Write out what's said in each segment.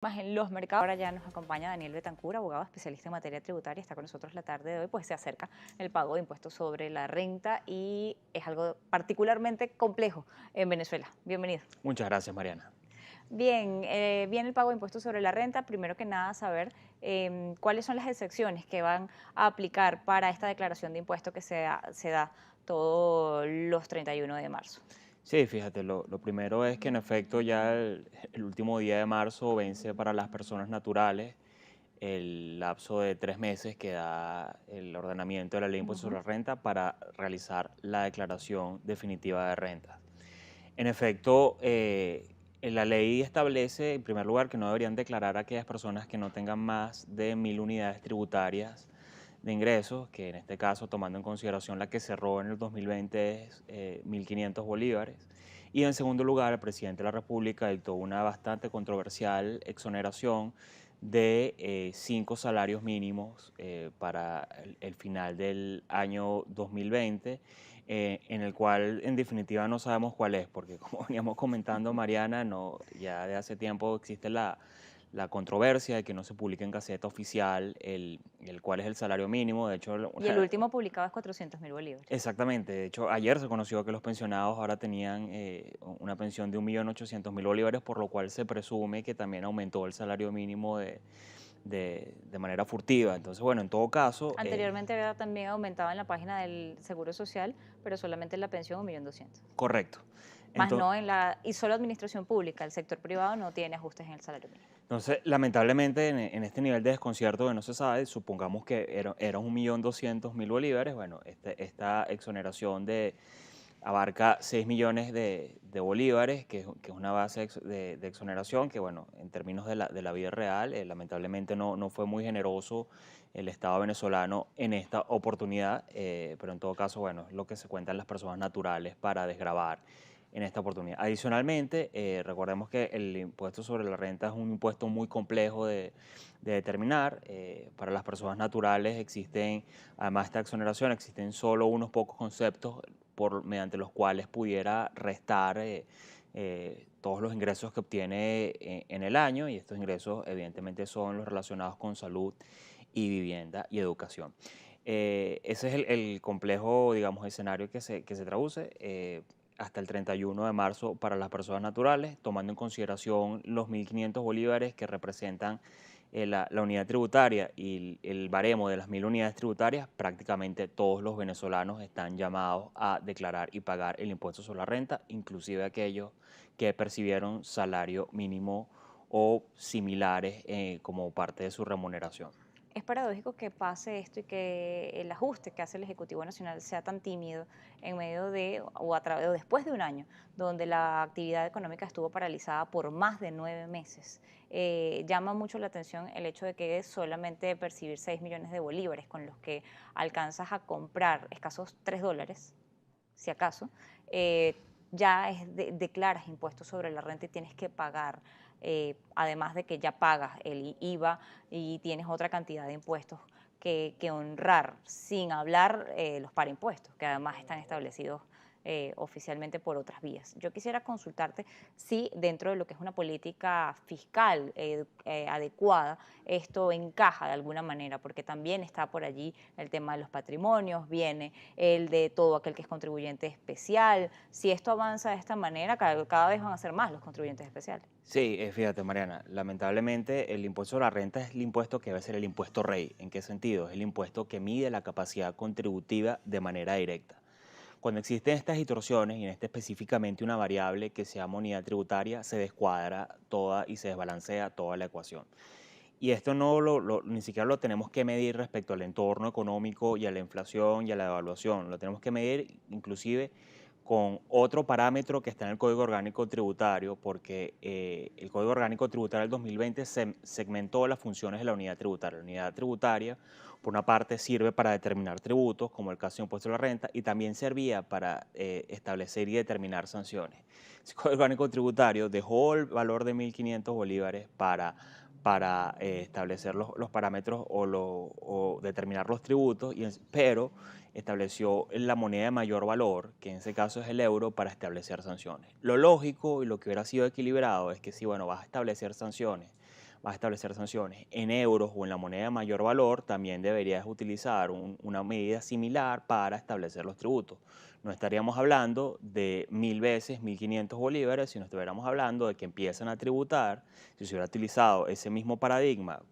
Más en los mercados. Ahora ya nos acompaña Daniel Betancur, abogado especialista en materia tributaria, está con nosotros la tarde de hoy, pues se acerca el pago de impuestos sobre la renta y es algo particularmente complejo en Venezuela. Bienvenido. Muchas gracias, Mariana. Bien, viene el pago de impuestos sobre la renta. Primero que nada, saber cuáles son las excepciones que van a aplicar para esta declaración de impuestos que se da todos los 31 de marzo. Sí, fíjate, lo primero es que en efecto ya el último día de marzo vence para las personas naturales el lapso de 3 meses que da el ordenamiento de la ley de impuestos sobre Ujú. la renta para realizar la declaración definitiva de renta. En efecto, la ley establece, en primer lugar, que no deberían declarar a aquellas personas que no tengan más de 1.000 unidades tributarias de ingresos, que en este caso, tomando en consideración la que cerró en el 2020, es 1.500 bolívares. Y en segundo lugar, el presidente de la República dictó una bastante controversial exoneración de 5 salarios mínimos para el final del año 2020, en el cual en definitiva no sabemos cuál es, porque como veníamos comentando, Mariana, no, ya de hace tiempo existe la controversia de que no se publique en Gaceta Oficial el cuál es el salario mínimo. De hecho, Y el último publicado es 400.000 bolívares. exactamente, de hecho ayer se conoció que los pensionados ahora tenían una pensión de 1.800.000 bolívares, por lo cual se presume que también aumentó el salario mínimo de manera furtiva. Entonces, bueno, en todo caso, Anteriormente había también aumentado en la página del Seguro Social, pero solamente en la pensión 1.200.000. correcto. Más Entonces, no en la, y solo administración pública, el sector privado no tiene ajustes en el salario mínimo. Lamentablemente, en este nivel de desconcierto que no se sabe, supongamos que era 1.200.000 bolívares. Bueno, esta exoneración abarca 6 millones de bolívares, que es una base de exoneración que, bueno, en términos de la vida real, lamentablemente no fue muy generoso el Estado venezolano en esta oportunidad, pero en todo caso, bueno, es lo que se cuentan las personas naturales para desgravar en esta oportunidad. Adicionalmente, recordemos que el impuesto sobre la renta es un impuesto muy complejo de determinar. Para las personas naturales existen, además de esta exoneración, existen solo unos pocos conceptos mediante los cuales pudiera restar todos los ingresos que obtiene en el año, y estos ingresos evidentemente son los relacionados con salud y vivienda y educación. Ese es el complejo, digamos, escenario que se traduce hasta el 31 de marzo para las personas naturales, tomando en consideración los 1.500 bolívares que representan la unidad tributaria y el baremo de las 1.000 unidades tributarias. Prácticamente todos los venezolanos están llamados a declarar y pagar el impuesto sobre la renta, inclusive aquellos que percibieron salario mínimo o similares como parte de su remuneración. Es paradójico que pase esto y que el ajuste que hace el Ejecutivo Nacional sea tan tímido en medio de o a través o después de un año donde la actividad económica estuvo paralizada por más de 9 meses. Llama mucho la atención el hecho de que solamente percibir 6 millones de bolívares con los que alcanzas a comprar escasos $3, si acaso, ya declaras impuestos sobre la renta y tienes que pagar, además de que ya pagas el IVA y tienes otra cantidad de impuestos que honrar, sin hablar los paraimpuestos, que además están establecidos oficialmente por otras vías. Yo quisiera consultarte si dentro de lo que es una política fiscal adecuada, esto encaja de alguna manera, porque también está por allí el tema de los patrimonios, viene el de todo aquel que es contribuyente especial. Si esto avanza de esta manera, cada vez van a ser más los contribuyentes especiales. Sí, fíjate, Mariana, lamentablemente el impuesto a la renta es el impuesto que debe ser el impuesto rey. ¿En qué sentido? Es el impuesto que mide la capacidad contributiva de manera directa. Cuando existen estas distorsiones, y en este específicamente una variable que se llama unidad tributaria, se descuadra toda y se desbalancea toda la ecuación. Y esto no ni siquiera lo tenemos que medir respecto al entorno económico y a la inflación y a la devaluación. Lo tenemos que medir inclusive con otro parámetro que está en el Código Orgánico Tributario, porque el Código Orgánico Tributario del 2020 segmentó las funciones de la unidad tributaria. La unidad tributaria, por una parte, sirve para determinar tributos, como el caso de impuesto a la renta, y también servía para establecer y determinar sanciones. El Código Orgánico Tributario dejó el valor de 1.500 bolívares para establecer los parámetros o determinar los tributos, pero estableció la moneda de mayor valor, que en ese caso es el euro, para establecer sanciones. Lo lógico y lo que hubiera sido equilibrado es que si, bueno, vas a establecer sanciones vas a establecer sanciones en euros o en la moneda de mayor valor, también deberías utilizar una medida similar para establecer los tributos. No estaríamos hablando de 1000 veces 1500 bolívares, sino estuviéramos hablando de que empiezan a tributar, si se hubiera utilizado ese mismo paradigma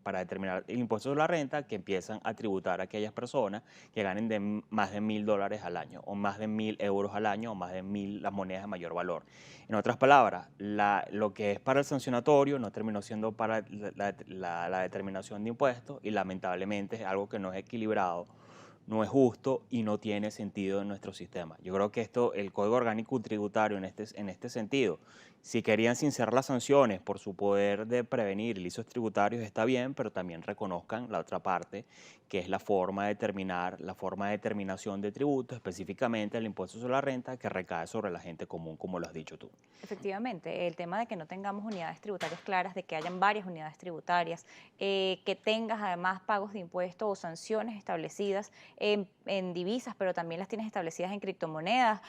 para determinar el impuesto sobre la renta, que empiezan a tributar a aquellas personas que ganen más de $1000 al año, o más de 1000 euros al año, o más de 1000 las monedas de mayor valor. En otras palabras, lo que es para el sancionatorio no terminó siendo para la determinación de impuestos, y lamentablemente es algo que no es equilibrado, no es justo y no tiene sentido en nuestro sistema. Yo creo que el Código Orgánico Tributario en este sentido, si querían sincerar las sanciones por su poder de prevenir ilícitos tributarios, está bien, pero también reconozcan la otra parte, que es la forma de determinar, la forma de determinación de tributos, específicamente el impuesto sobre la renta, que recae sobre la gente común, como lo has dicho tú. Efectivamente, el tema de que no tengamos unidades tributarias claras, de que hayan varias unidades tributarias, que tengas además pagos de impuestos o sanciones establecidas en divisas, pero también las tienes establecidas en criptomonedas,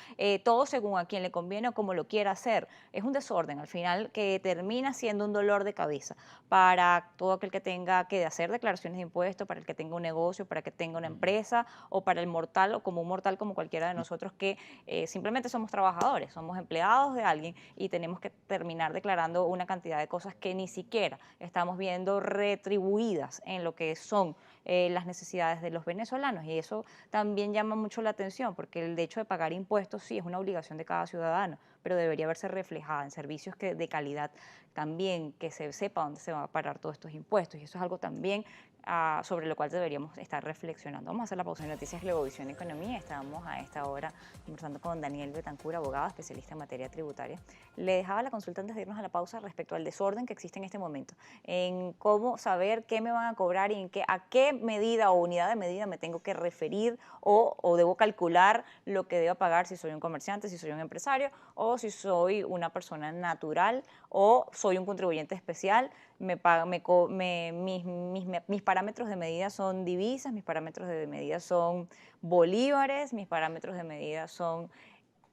todo según a quien le conviene o como lo quiera hacer. Es un desorden al final que termina siendo un dolor de cabeza para todo aquel que tenga que hacer declaraciones de impuestos, para el que tenga un negocio, para el que tenga una Ujú. empresa o para el mortal o como un mortal como cualquiera de nosotros que simplemente somos trabajadores, somos empleados de alguien y tenemos que terminar declarando una cantidad de cosas que ni siquiera estamos viendo retribuidas en lo que son las necesidades de los venezolanos. Y eso también llama mucho la atención, porque el hecho de pagar impuestos sí es una obligación de cada ciudadano, pero debería verse reflejada en servicios de calidad también, que se sepa dónde se van a parar todos estos impuestos. Y eso es algo también sobre lo cual deberíamos estar reflexionando. Vamos a hacer la pausa de Noticias Globovisión Economía. Estamos a esta hora conversando con Daniel Betancur, abogado, especialista en materia tributaria. Le dejaba la consulta antes de irnos a la pausa respecto al desorden que existe en este momento, en cómo saber qué me van a cobrar y a qué medida o unidad de medida me tengo que referir o debo calcular lo que debo pagar si soy un comerciante, si soy un empresario o si soy una persona natural o soy un contribuyente especial. Mis parámetros de medida son divisas, mis parámetros de medida son bolívares, mis parámetros de medida son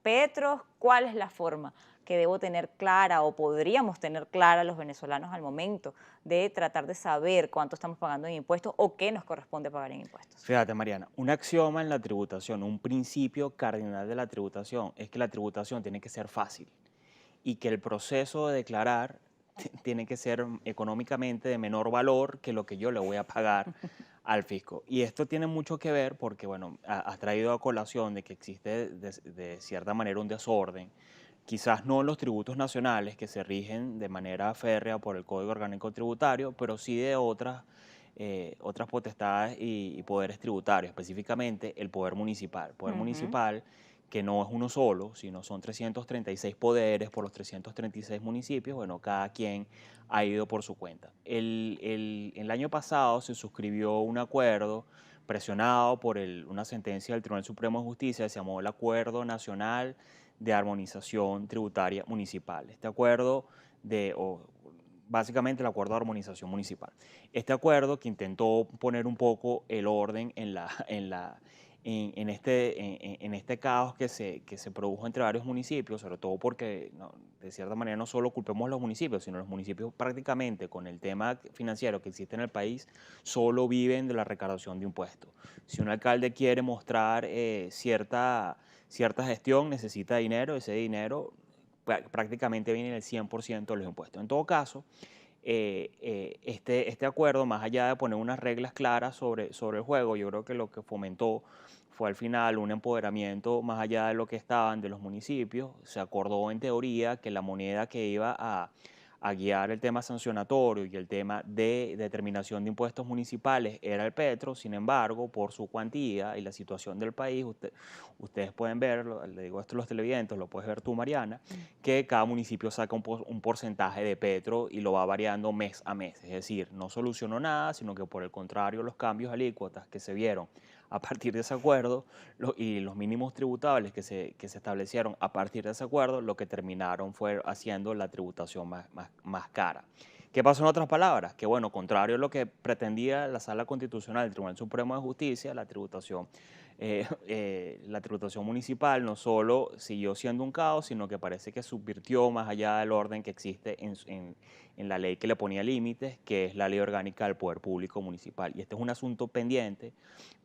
petros. ¿Cuál es la forma que debo tener clara o podríamos tener clara los venezolanos al momento de tratar de saber cuánto estamos pagando en impuestos o qué nos corresponde pagar en impuestos? Fíjate, Mariana, un axioma en la tributación, un principio cardinal de la tributación es que la tributación tiene que ser fácil y que el proceso de declarar tiene que ser económicamente de menor valor que lo que yo le voy a pagar al fisco. Y esto tiene mucho que ver porque, bueno, has traído a colación de que existe de cierta manera un desorden, quizás no en los tributos nacionales que se rigen de manera férrea por el Código Orgánico Tributario, pero sí de otras potestades y poderes tributarios, específicamente el poder municipal. El poder Ujú. municipal, que no es uno solo, sino son 336 poderes por los 336 municipios, bueno, cada quien ha ido por su cuenta. El año pasado se suscribió un acuerdo presionado por una sentencia del Tribunal Supremo de Justicia, se llamó el Acuerdo Nacional de Armonización Tributaria Municipal. Este acuerdo básicamente el Acuerdo de Armonización Municipal. Este acuerdo que intentó poner un poco el orden en este caos que se produjo entre varios municipios, sobre todo porque de cierta manera no solo culpemos a los municipios, sino los municipios prácticamente con el tema financiero que existe en el país, solo viven de la recaudación de impuestos. Si un alcalde quiere mostrar cierta gestión, necesita dinero, ese dinero prácticamente viene el 100% de los impuestos. En todo caso, este acuerdo, más allá de poner unas reglas claras sobre el juego, yo creo que lo que fomentó fue al final un empoderamiento más allá de lo que estaban de los municipios. Se acordó en teoría que la moneda que iba a guiar el tema sancionatorio y el tema de determinación de impuestos municipales era el petro. Sin embargo, por su cuantía y la situación del país, ustedes pueden ver, le digo esto a los televidentes, lo puedes ver tú, Mariana, que cada municipio saca un porcentaje de petro y lo va variando mes a mes. Es decir, no solucionó nada, sino que por el contrario, los cambios alícuotas que se vieron a partir de ese acuerdo y los mínimos tributables que se establecieron a partir de ese acuerdo, lo que terminaron fue haciendo la tributación más cara. ¿Qué pasó en otras palabras? Que bueno, contrario a lo que pretendía la Sala Constitucional del Tribunal Supremo de Justicia, la tributación la tributación municipal no solo siguió siendo un caos, sino que parece que subvirtió más allá del orden que existe en la ley que le ponía límites, que es la Ley Orgánica del Poder Público Municipal. Y este es un asunto pendiente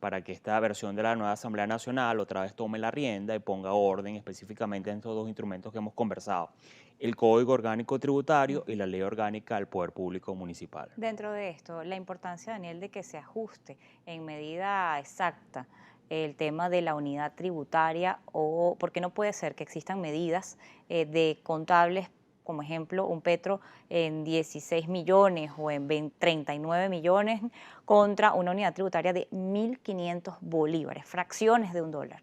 para que esta versión de la nueva Asamblea Nacional otra vez tome la rienda y ponga orden específicamente en estos dos instrumentos que hemos conversado: el Código Orgánico Tributario y la Ley Orgánica del Poder Público Municipal. Dentro de esto, la importancia, Daniel, de que se ajuste en medida exacta el tema de la unidad tributaria, o porque no puede ser que existan medidas de contables, como ejemplo, un petro en 16 millones o en 39 millones contra una unidad tributaria de 1.500 bolívares, fracciones de un dólar,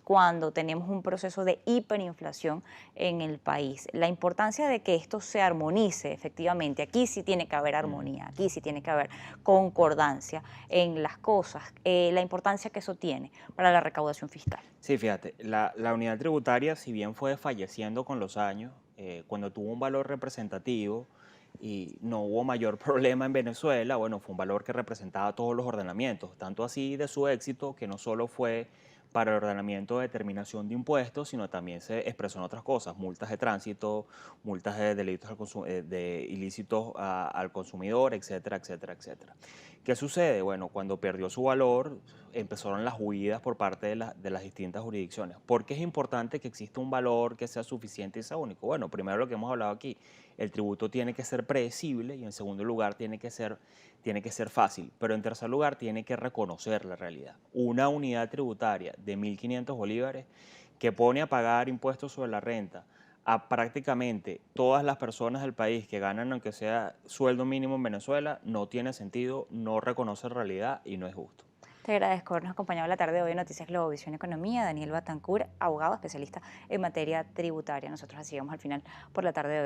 cuando tenemos un proceso de hiperinflación en el país. La importancia de que esto se armonice, efectivamente, aquí sí tiene que haber armonía, aquí sí tiene que haber concordancia en las cosas, la importancia que eso tiene para la recaudación fiscal. Sí, fíjate, la unidad tributaria, si bien fue falleciendo con los años, cuando tuvo un valor representativo y no hubo mayor problema en Venezuela, bueno, fue un valor que representaba todos los ordenamientos, tanto así de su éxito que no solo fue para el ordenamiento de determinación de impuestos, sino también se expresó en otras cosas: multas de tránsito, multas de delitos de ilícitos al consumidor, etcétera, etcétera, etcétera. ¿Qué sucede? Bueno, cuando perdió su valor, empezaron las huidas por parte de las distintas jurisdicciones. ¿Por qué es importante que exista un valor que sea suficiente y sea único? Bueno, primero lo que hemos hablado aquí: el tributo tiene que ser predecible, y en segundo lugar tiene que ser fácil, pero en tercer lugar tiene que reconocer la realidad. Una unidad tributaria de 1.500 bolívares que pone a pagar impuestos sobre la renta a prácticamente todas las personas del país que ganan, aunque sea sueldo mínimo en Venezuela, no tiene sentido, no reconoce realidad y no es justo. Te agradezco habernos acompañado la tarde de hoy en Noticias Globovisión Economía. Daniel Batancur, abogado especialista en materia tributaria. Nosotros así vamos al final por la tarde de hoy.